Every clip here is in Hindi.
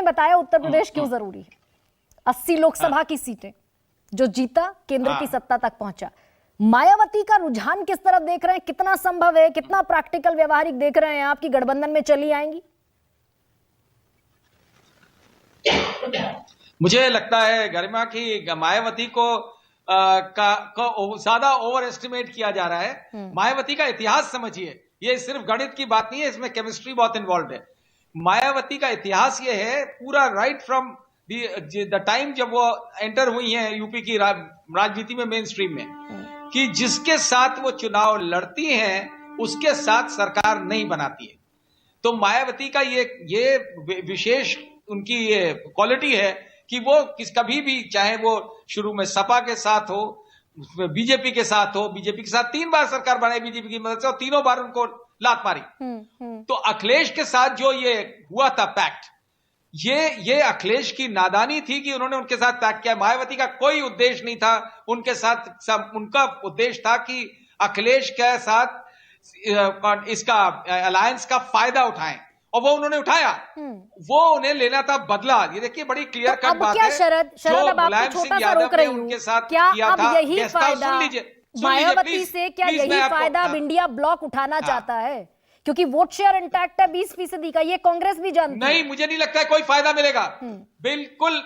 बताया उत्तर प्रदेश क्यों जरूरी है। 80 लोकसभा की सीटें जो जीता, केंद्र की सत्ता तक पहुंचा। मायावती का रुझान किस तरफ देख रहे हैं, कितना संभव है, कितना प्रैक्टिकल व्यवहारिक देख रहे हैं आपकी गठबंधन में चली आएंगी? मुझे लगता है गरिमा की मायावती को ज्यादा ओवर एस्टिमेट किया जा रहा है। मायावती का इतिहास समझिए, ये सिर्फ गणित की बात नहीं है, इसमें केमिस्ट्री बहुत इन्वॉल्व है। मायावती का इतिहास ये है पूरा राइट फ्रॉम द टाइम जब वो एंटर हुई है यूपी की राजनीति में, मेन स्ट्रीम में, कि जिसके साथ वो चुनाव लड़ती हैं उसके साथ सरकार नहीं बनाती है। तो मायावती का ये विशेष उनकी ये क्वालिटी है कि वो कभी भी, चाहे वो शुरू में सपा के साथ हो, बीजेपी के साथ हो, बीजेपी के साथ 3 बार सरकार बनाई बीजेपी की मदद से और तीनों बार उनको लात मारी। तो अखिलेश के साथ जो ये हुआ था पैक्ट, ये अखिलेश की नादानी थी कि उन्होंने उनके साथ पैक्ट किया। मायावती का कोई उद्देश्य नहीं था उनके साथ, उनका उद्देश्य था कि अखिलेश के साथ इसका अलायंस का फायदा उठाएं, और वो उन्होंने उठाया। वो उन्हें लेना था बदला। ये देखिए बड़ी क्लियर कट बात है। शरद अब आपको छोटा सा रोक रही हूं, क्या अब यही फायदा मायावती से, क्या यही फायदा अब इंडिया ब्लॉक उठाना चाहता है? क्योंकि वोट शेयर इंटैक्ट है 20% का, ये कांग्रेस भी जानती है। नहीं, मुझे नहीं लगता है कोई फायदा मिलेगा। बिल्कुल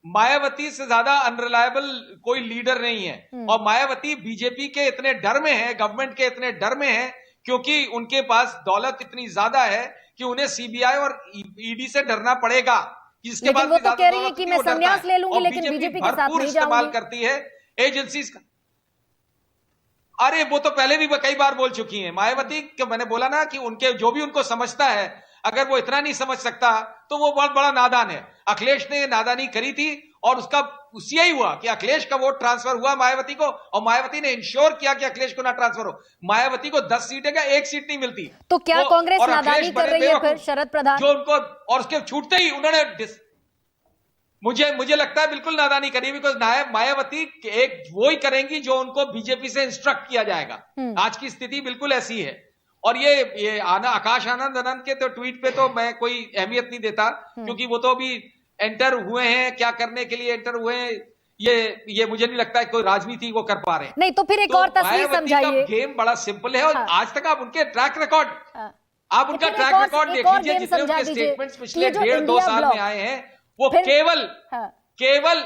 मायावती से ज्यादा अनरिलायबल कोई लीडर नहीं है। और मायावती बीजेपी के इतने डर में है, गवर्नमेंट के इतने डर में है, क्योंकि उनके पास दौलत इतनी ज्यादा है कि उन्हें सीबीआई और ईडी से डरना पड़ेगा। इसके बाद वो तो कह रही है कि मैं संन्यास ले लूंगी, लेकिन बीजेपी के साथ नहीं इस्तेमाल करती है एजेंसीज का। अरे वो तो पहले भी कई बार बोल चुकी हैं मायावती कि मैंने बोला ना कि उनके जो भी उनको समझता है, अगर वो इतना नहीं समझ सकता तो वो बहुत बड़ा नादान है। अखिलेश ने ये नादानी करी थी और उसका यही हुआ कि अखिलेश का वोट ट्रांसफर हुआ मायावती को, और मायावती ने इंश्योर किया कि अखिलेश को ना ट्रांसफर हो। मायावती को 10 सीटें का 1 सीट नहीं मिलती। तो क्या कांग्रेस नादानी कर रही है फिर शरद प्रधान? जो उनको, और उसके छूटते ही उन्होंने मुझे लगता है बिल्कुल नादानी करी, बिकॉज मायावती एक वो ही करेंगी जो उनको बीजेपी से इंस्ट्रक्ट किया जाएगा। आज की स्थिति बिल्कुल ऐसी है। और ये आकाश आनंद के तो ट्वीट पे तो मैं कोई अहमियत नहीं देता, क्योंकि वो तो अभी एंटर हुए हैं, क्या करने के लिए एंटर हुए हैं, ये मुझे नहीं लगता है कोई राजनीति वो कर पा रहे हैं। नहीं तो फिर एक और तस्वीर समझाइए। गेम बड़ा सिंपल है, और आज तक आप उनके ट्रैक रिकॉर्ड, आप उनका ट्रैक रिकॉर्ड देख लीजिए, जितने उनके स्टेटमेंट्स पिछले 1.5-2 साल में आए हैं, वो केवल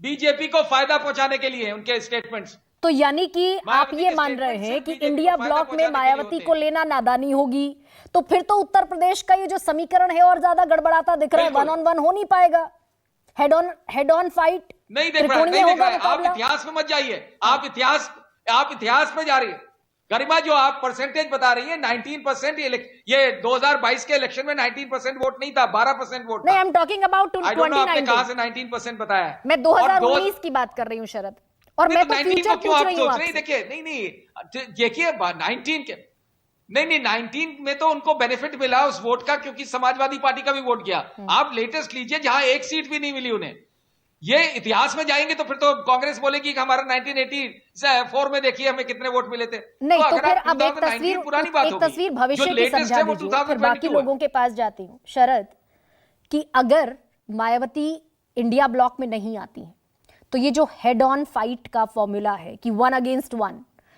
बीजेपी को फायदा पहुंचाने के लिए उनके स्टेटमेंट्स। तो यानी कि आप ये मान रहे हैं कि इंडिया ब्लॉक में मायावती को लेना नादानी होगी, तो फिर तो उत्तर प्रदेश का ये जो समीकरण है और ज्यादा गड़बड़ाता दिख रहा है। 1-on-1 हो नहीं पाएगा, हेड ऑन फाइट नहीं देख रहा है। आप इतिहास में मत जाइए, आप इतिहास में जा रही है गरिमा। जो आप परसेंटेज बता रही है 19%, ये 2022 के इलेक्शन में 19% वोट नहीं था, 12% वोट था। नहीं, आई एम टॉकिंग अबाउट 2019। आपने कहां से 19% बताया? मैं 2019 की बात कर रही हूँ शरद, और मैं तो फ्यूचर पूछ रही हूँ आपसे। देखिए देखिए 19 के नहीं 19 में तो उनको बेनिफिट मिला उस वोट का, क्योंकि समाजवादी पार्टी का भी वोट गया। आप लेटेस्ट लीजिए जहां 1 सीट भी नहीं मिली उन्हें। ये इतिहास में जाएंगे तो फिर तो कांग्रेस बोलेगी कि हमारा 1984 में देखिए हमें कितने वोट मिले थे। नहीं तो फिर अब एक तस्वीर भविष्य की समझा दीजिए, फिर बाकी लोगों के पास जाती हूँ शरद, कि अगर मायावती इंडिया ब्लॉक में नहीं आती है तो ये जो हेड ऑन फाइट का फॉर्मूला है कि 1 against 1,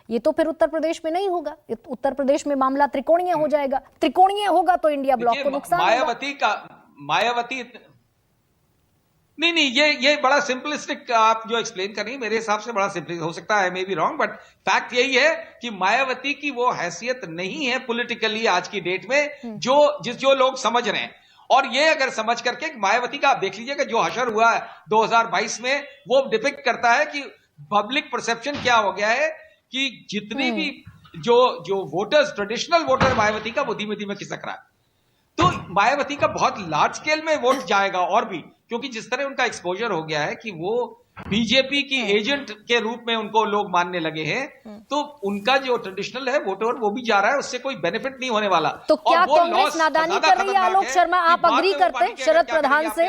ये तो फिर उत्तर प्रदेश में नहीं होगा। उत्तर प्रदेश में मामला त्रिकोणीय हो जाएगा। त्रिकोणीय होगा तो इंडिया ब्लॉक को नुकसान मायावती नहीं ये बड़ा सिंपलिस्टिक आप जो एक्सप्लेन कर रही है, मेरे हिसाब से बड़ा सिंपल हो सकता है, may be wrong, but fact यही है कि मायावती की वो हैसियत नहीं है पॉलिटिकली आज की डेट में जो लोग समझ रहे हैं। और ये अगर समझ करके मायावती का आप देख लीजिएगा जो हशर हुआ है 2022 में, वो डिपिक्ट करता है कि पब्लिक परसेप्शन क्या हो गया है, कि जितने भी जो वोटर्स, ट्रेडिशनल वोटर मायावती का, वो धीमे धीमे खिसक रहा है। तो मायावती का बहुत लार्ज स्केल में वोट जाएगा और भी, क्योंकि जिस तरह उनका एक्सपोजर हो गया है कि वो बीजेपी की एजेंट के रूप में उनको लोग मानने लगे हैं, तो उनका जो ट्रेडिशनल है वोटर वो भी जा रहा है, उससे कोई बेनिफिट नहीं होने वाला। तो क्या कांग्रेस नादानी कर रही है? आलोक शर्मा, आप अग्री करते हैं शरद प्रधान से?